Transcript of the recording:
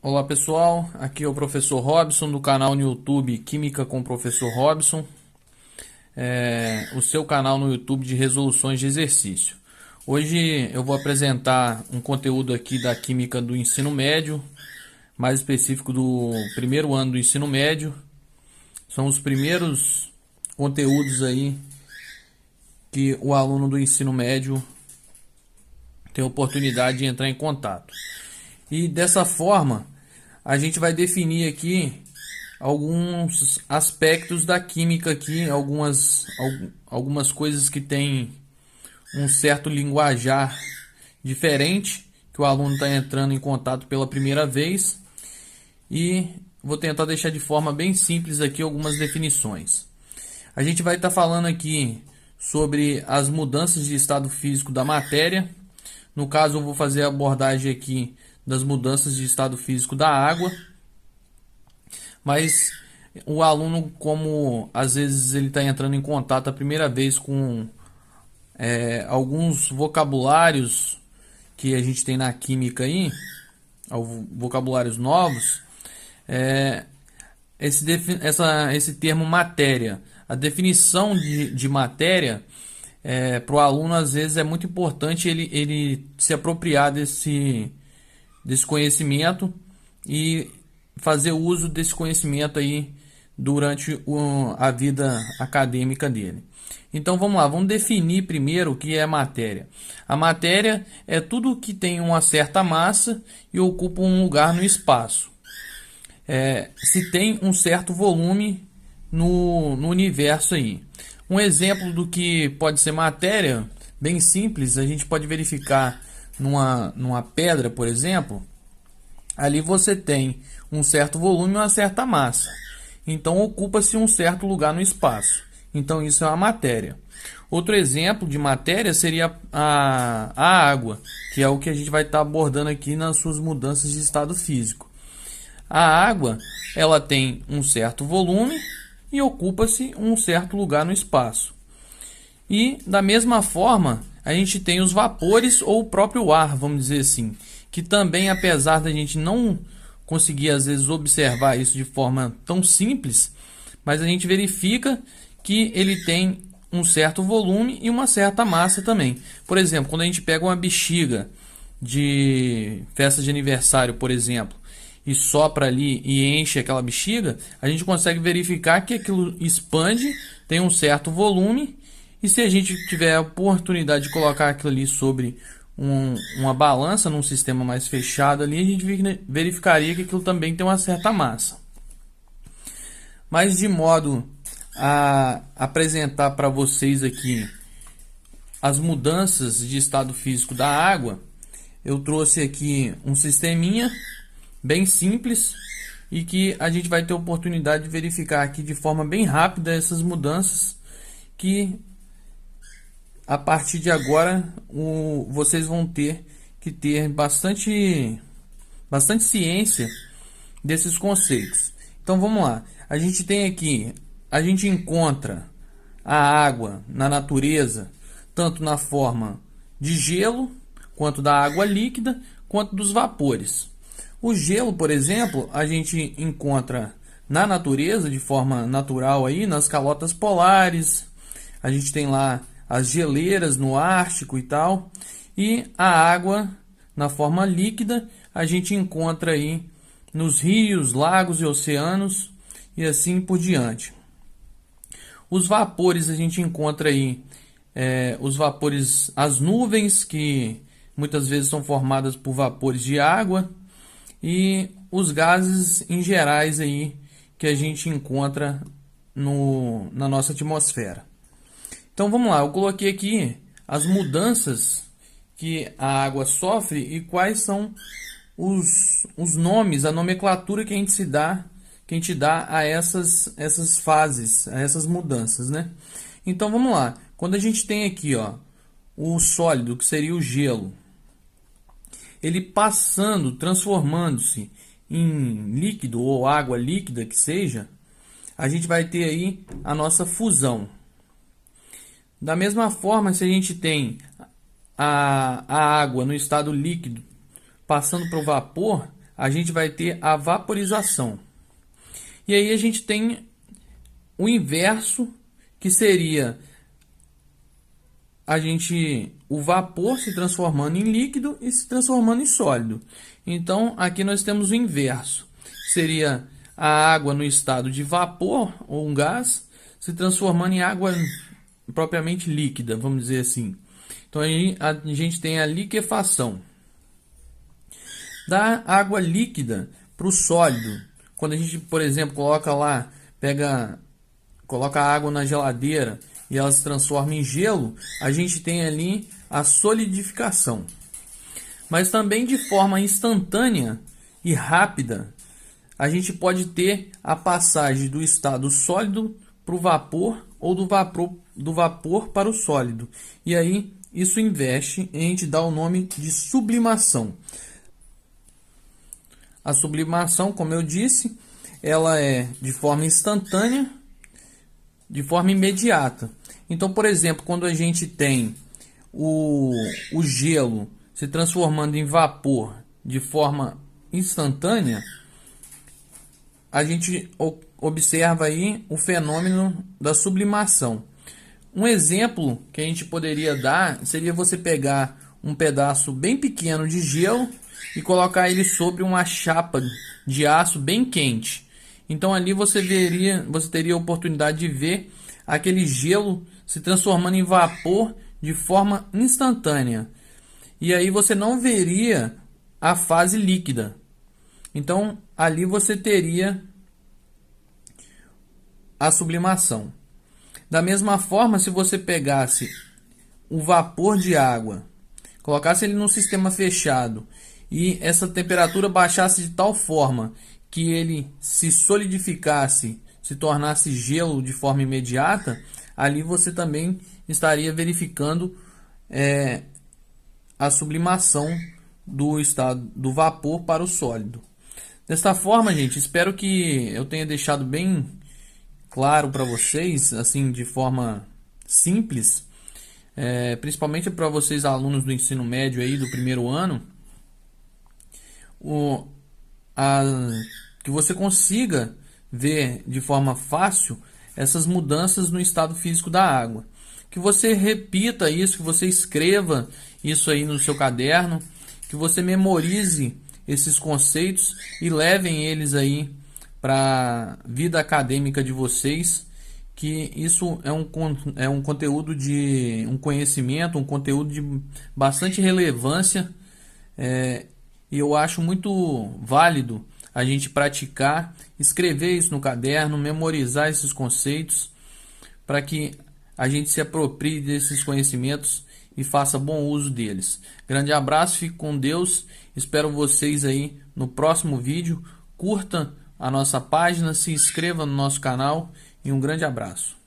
Olá pessoal, aqui é o professor Robson do canal no YouTube Química com o Professor Robson, o seu canal no YouTube de resoluções de exercício. Hoje eu vou apresentar um conteúdo aqui da Química do ensino médio, mais específico do primeiro ano do ensino médio. São os primeiros conteúdos aí que o aluno do ensino médio tem a oportunidade de entrar em contato. E dessa forma, a gente vai definir aqui alguns aspectos da química aqui, algumas coisas que têm um certo linguajar diferente, que o aluno está entrando em contato pela primeira vez, e vou tentar deixar de forma bem simples aqui algumas definições. A gente vai estar falando aqui sobre as mudanças de estado físico da matéria. No caso, eu vou fazer a abordagem aqui das mudanças de estado físico da água, mas o aluno, como às vezes ele está entrando em contato a primeira vez com alguns vocabulários que a gente tem na química aí, vocabulários novos, esse termo matéria, a definição de matéria, para o aluno às vezes é muito importante ele se apropriar desse conhecimento e fazer uso desse conhecimento aí durante a vida acadêmica dele. Então vamos lá, vamos definir primeiro o que é matéria. A matéria é tudo que tem uma certa massa e ocupa um lugar no espaço. Se tem um certo volume no universo aí. Um exemplo do que pode ser matéria, bem simples, a gente pode verificar numa pedra, por exemplo. Ali você tem um certo volume e uma certa massa. Então ocupa-se um certo lugar no espaço. Então isso é uma matéria. Outro exemplo de matéria seria a água, que é o que a gente vai estar abordando aqui nas suas mudanças de estado físico. A água, ela tem um certo volume e ocupa-se um certo lugar no espaço. E da mesma forma, a gente tem os vapores ou o próprio ar, vamos dizer assim, que também, apesar da gente não conseguir às vezes observar isso de forma tão simples, mas a gente verifica que ele tem um certo volume e uma certa massa também. Por exemplo, quando a gente pega uma bexiga de festa de aniversário, por exemplo, e sopra ali e enche aquela bexiga, a gente consegue verificar que aquilo expande, tem um certo volume, e se a gente tiver a oportunidade de colocar aquilo ali sobre uma balança num sistema mais fechado ali, a gente verificaria que aquilo também tem uma certa massa. Mas de modo a apresentar para vocês aqui as mudanças de estado físico da água, eu trouxe aqui um sisteminha bem simples e que a gente vai ter oportunidade de verificar aqui de forma bem rápida essas mudanças, que a partir de agora vocês vão ter que ter bastante ciência desses conceitos. Então vamos lá. A gente tem aqui, a gente encontra a água na natureza, tanto na forma de gelo, quanto da água líquida, quanto dos vapores. O gelo, por exemplo, a gente encontra na natureza de forma natural aí, nas calotas polares. A gente tem lá as geleiras no Ártico e tal. E a água na forma líquida a gente encontra aí nos rios, lagos e oceanos e assim por diante. Os vapores a gente encontra aí os vapores, as nuvens, que muitas vezes são formadas por vapores de água, e os gases em gerais aí que a gente encontra na nossa atmosfera. Então vamos lá, eu coloquei aqui as mudanças que a água sofre e quais são os nomes, a nomenclatura que a gente dá a essas fases, a essas mudanças, né? Então vamos lá, quando a gente tem aqui, ó, o sólido, que seria o gelo, ele passando, transformando-se em líquido ou água líquida que seja, a gente vai ter aí a nossa fusão. Da mesma forma, se a gente tem a água no estado líquido passando para o vapor, a gente vai ter a vaporização. E aí a gente tem o inverso, que seria o vapor se transformando em líquido e se transformando em sólido. Então aqui nós temos o inverso, seria a água no estado de vapor ou um gás se transformando em água propriamente líquida, vamos dizer assim. Então aí a gente tem a liquefação. Da água líquida para o sólido, quando a gente, por exemplo, coloca a água na geladeira e ela se transforma em gelo, a gente tem ali a solidificação. Mas também de forma instantânea e rápida, a gente pode ter a passagem do estado sólido para o vapor ou do vapor para o sólido. E aí isso investe e a gente dá o nome de sublimação. A sublimação, como eu disse, ela é de forma instantânea, de forma imediata. Então, por exemplo, quando a gente tem o gelo se transformando em vapor de forma instantânea, a gente observa aí o fenômeno da sublimação. Um exemplo que a gente poderia dar seria você pegar um pedaço bem pequeno de gelo e colocar ele sobre uma chapa de aço bem quente. Então ali você teria a oportunidade de ver aquele gelo se transformando em vapor de forma instantânea. E aí você não veria a fase líquida. Então ali você teria a sublimação. Da mesma forma, se você pegasse o vapor de água, colocasse ele num sistema fechado e essa temperatura baixasse de tal forma que ele se solidificasse, se tornasse gelo de forma imediata, ali você também estaria verificando a sublimação do estado do vapor para o sólido. Desta forma, gente, espero que eu tenha deixado bem claro para vocês, assim, de forma simples, principalmente para vocês alunos do ensino médio aí do primeiro ano, que você consiga ver de forma fácil essas mudanças no estado físico da água. Que você repita isso, que você escreva isso aí no seu caderno, que você memorize esses conceitos e levem eles aí para a vida acadêmica de vocês, que isso é um conteúdo de um conhecimento, um conteúdo de bastante relevância, e eu acho muito válido a gente praticar, escrever isso no caderno, memorizar esses conceitos, para que a gente se aproprie desses conhecimentos e faça bom uso deles. Grande abraço, fique com Deus, espero vocês aí no próximo vídeo. Curta a nossa página, se inscreva no nosso canal e um grande abraço.